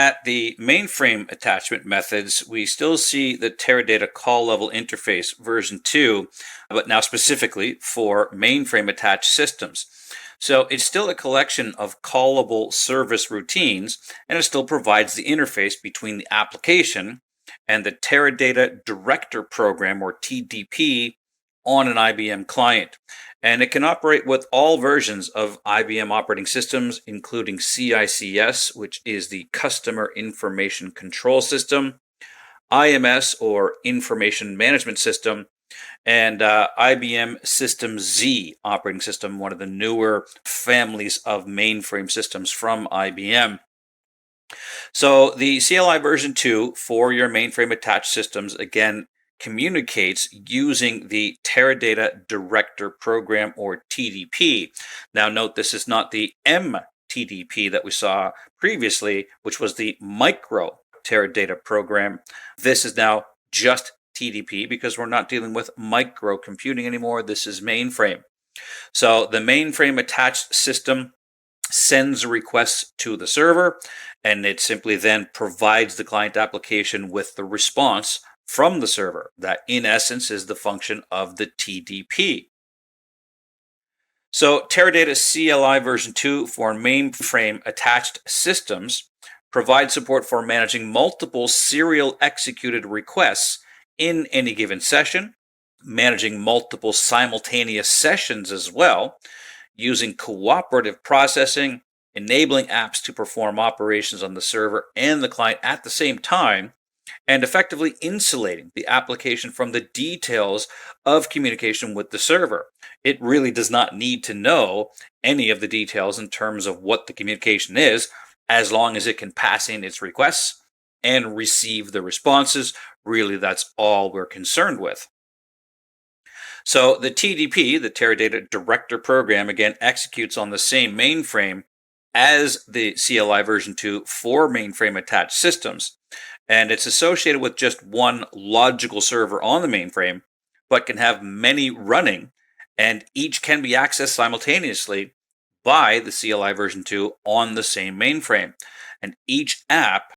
At the mainframe attachment methods, we still see the Teradata call level interface version 2, but now specifically for mainframe attached systems. So it's still a collection of callable service routines, and it still provides the interface between the application and the Teradata Director Program, or TDP, on an IBM client. And it can operate with all versions of IBM operating systems, including CICS, which is the Customer Information Control System, IMS, or Information Management System, and IBM System Z operating system, one of the newer families of mainframe systems from IBM. So the CLI version 2 for your mainframe attached systems, again, communicates using the Teradata Director Program, or TDP. Now note, this is not the MTDP that we saw previously, which was the micro Teradata program. This is now just TDP because we're not dealing with micro computing anymore. This is mainframe. So the mainframe attached system sends a request to the server, and it simply then provides the client application with the response from the server. That, in essence, is the function of the TDP. So Teradata CLI version 2 for mainframe attached systems provides support for managing multiple serial executed requests in any given session, managing multiple simultaneous sessions as well, using cooperative processing, enabling apps to perform operations on the server and the client at the same time, and effectively insulating the application from the details of communication with the server. It really does not need to know any of the details in terms of what the communication is, as long as it can pass in its requests and receive the responses. Really, that's all we're concerned with. So the TDP, the Teradata Director Program, again executes on the same mainframe as the CLI version 2 for mainframe attached systems. And it's associated with just one logical server on the mainframe, but can have many running, and each can be accessed simultaneously by the CLI version 2 on the same mainframe. And each app